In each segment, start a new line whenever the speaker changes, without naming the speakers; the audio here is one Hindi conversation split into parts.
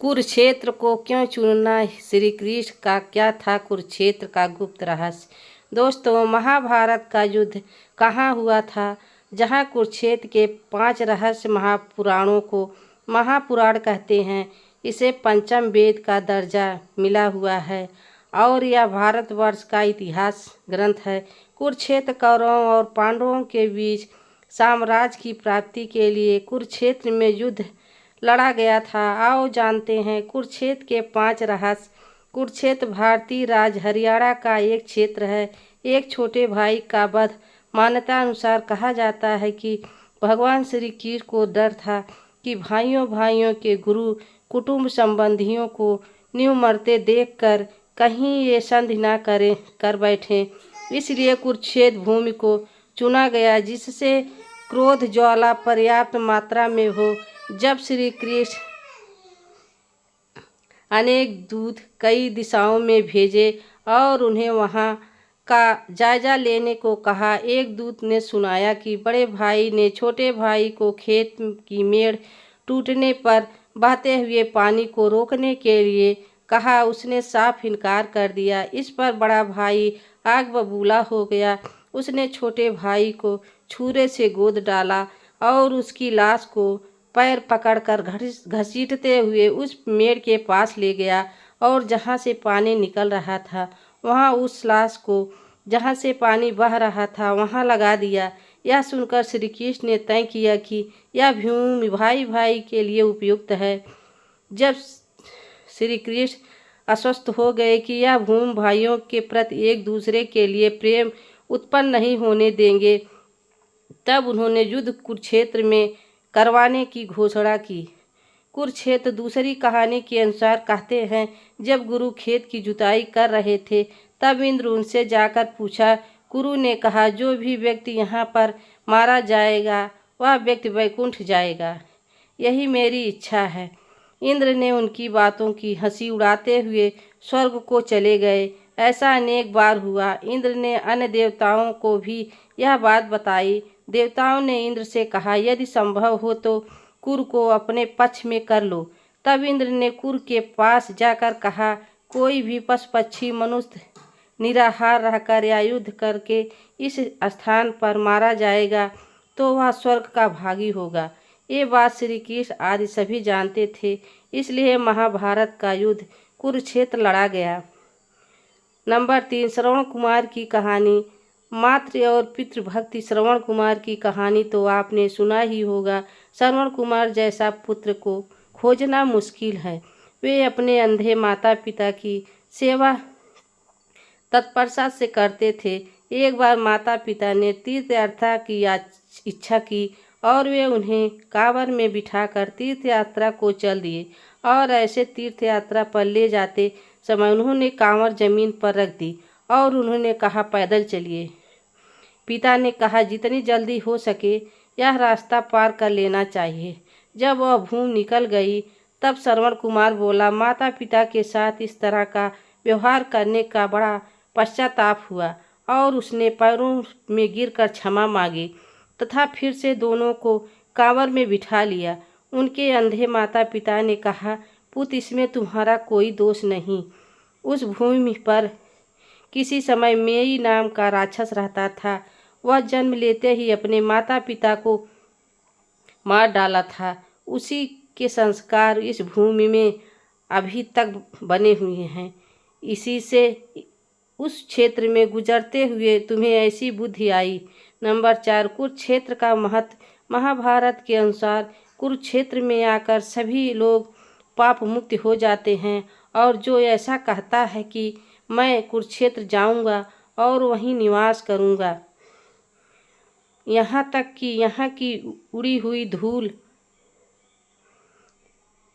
कुरुक्षेत्र को क्यों चुनना, श्री कृष्ण का क्या था कुरुक्षेत्र का गुप्त रहस्य। दोस्तों, महाभारत का युद्ध कहाँ हुआ था, जहाँ कुरुक्षेत्र के 5 रहस्य महापुराणों को महापुराण कहते हैं। इसे पंचम वेद का दर्जा मिला हुआ है और यह भारतवर्ष का इतिहास ग्रंथ है। कुरुक्षेत्र कौरवों और पांडवों के बीच साम्राज्य की प्राप्ति के लिए कुरुक्षेत्र में युद्ध लड़ा गया था। आओ जानते हैं कुरुक्षेत्र के 5 रहस्य। कुरुक्षेत्र भारतीय राज्य हरियाणा का एक क्षेत्र है। एक छोटे भाई का वध। मान्यता अनुसार कहा जाता है कि भगवान श्री कृष्ण को डर था कि भाइयों भाइयों के गुरु कुटुंब संबंधियों को न्यू मरते देखकर कहीं ये संधि न कर बैठे, इसलिए कुरुक्षेत्र भूमि को चुना गया जिससे क्रोध ज्वाला पर्याप्त मात्रा में हो। जब श्री कृष्ण अनेक दूत कई दिशाओं में भेजे और उन्हें वहां का जायजा लेने को कहा। एक दूत ने सुनाया कि बड़े भाई ने छोटे भाई को खेत की मेड़ टूटने पर बहते हुए पानी को रोकने के लिए कहा। उसने साफ इनकार कर दिया। इस पर बड़ा भाई आग बबूला हो गया। उसने छोटे भाई को छुरे से गोद डाला और उसकी लाश को पैर पकड़कर घसीटते हुए उस मेड़ के पास ले गया और जहाँ से पानी निकल रहा था वहाँ उस लाश को जहाँ से पानी बह रहा था वहाँ लगा दिया। यह सुनकर श्री कृष्ण ने तय किया कि यह भूमि भाई भाई के लिए उपयुक्त है। जब श्री कृष्ण आश्वस्त हो गए कि यह भूमि भाइयों के प्रति एक दूसरे के लिए प्रेम उत्पन्न नहीं होने देंगे, तब उन्होंने युद्ध कुरुक्षेत्र में करवाने की घोषणा की। कुरुक्षेत्र दूसरी कहानी के अनुसार कहते हैं, जब गुरु खेत की जुताई कर रहे थे तब इंद्र उनसे जाकर पूछा। गुरु ने कहा, जो भी व्यक्ति यहाँ पर मारा जाएगा वह व्यक्ति वैकुंठ जाएगा, यही मेरी इच्छा है। इंद्र ने उनकी बातों की हंसी उड़ाते हुए स्वर्ग को चले गए। ऐसा अनेक बार हुआ। इंद्र ने अन्य देवताओं को भी यह बात बताई। देवताओं ने इंद्र से कहा, यदि संभव हो तो कुरु को अपने पक्ष में कर लो। तब इंद्र ने कुरु के पास जाकर कहा, कोई भी पशु पक्षी मनुष्य निराहार रहकर या युद्ध करके इस स्थान पर मारा जाएगा तो वह स्वर्ग का भागी होगा। ये बात श्री कृष्ण आदि सभी जानते थे, इसलिए महाभारत का युद्ध कुरुक्षेत्र लड़ा गया। नंबर 3, श्रवण कुमार की कहानी। मातृ और पितृभक्ति। श्रवण कुमार की कहानी तो आपने सुना ही होगा। श्रवण कुमार जैसा पुत्र को खोजना मुश्किल है। वे अपने अंधे माता पिता की सेवा तत्परता से करते थे। एक बार माता पिता ने तीर्थ यात्रा की इच्छा की और वे उन्हें कांवर में बिठाकर तीर्थ यात्रा को चल दिए और ऐसे तीर्थ यात्रा पर ले जाते समय उन्होंने कांवर जमीन पर रख दी और उन्होंने कहा, पैदल चलिए। पिता ने कहा, जितनी जल्दी हो सके यह रास्ता पार कर लेना चाहिए। जब वह भूमि निकल गई तब श्रवण कुमार बोला, माता पिता के साथ इस तरह का व्यवहार करने का बड़ा पश्चाताप हुआ और उसने पैरों में गिरकर क्षमा मांगी तथा फिर से दोनों को कांवर में बिठा लिया। उनके अंधे माता पिता ने कहा, पुत्र, इसमें तुम्हारा कोई दोष नहीं। उस भूमि पर किसी समय मेई नाम का राक्षस रहता था। वह जन्म लेते ही अपने माता पिता को मार डाला था। उसी के संस्कार इस भूमि में अभी तक बने हुए हैं। इसी से उस क्षेत्र में गुजरते हुए तुम्हें ऐसी बुद्धि आई। नंबर 4, कुरुक्षेत्र का महत्व। महाभारत के अनुसार कुरुक्षेत्र में आकर सभी लोग पाप मुक्त हो जाते हैं और जो ऐसा कहता है कि मैं कुरुक्षेत्र जाऊंगा और वहीं निवास करूंगा, यहाँ तक कि यहाँ की उड़ी हुई धूल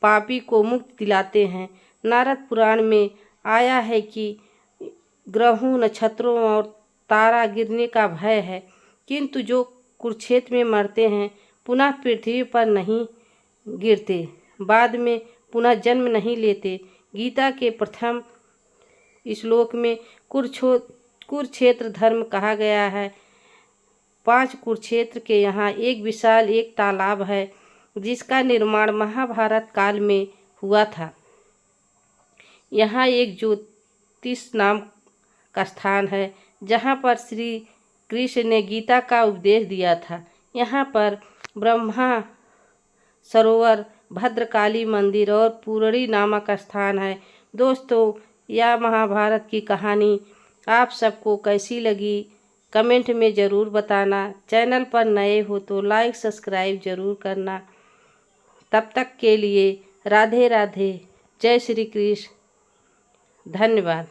पापी को मुक्ति दिलाते हैं। नारद पुराण में आया है कि ग्रहों, नक्षत्रों और तारा गिरने का भय है, किंतु जो कुरुक्षेत्र में मरते हैं पुनः पृथ्वी पर नहीं गिरते, बाद में पुनः जन्म नहीं लेते। गीता के प्रथम श्लोक में कुरुक्षेत्र धर्म कहा गया है। 5 कुरुक्षेत्र के यहाँ एक विशाल एक तालाब है जिसका निर्माण महाभारत काल में हुआ था। यहाँ एक ज्योतिष नाम का स्थान है जहाँ पर श्री कृष्ण ने गीता का उपदेश दिया था। यहाँ पर ब्रह्मा सरोवर, भद्रकाली मंदिर और पूरणी नामक स्थान है। दोस्तों, यह महाभारत की कहानी आप सबको कैसी लगी कमेंट में ज़रूर बताना। चैनल पर नए हो तो लाइक सब्सक्राइब ज़रूर करना। तब तक के लिए राधे राधे, जय श्री कृष्ण, धन्यवाद।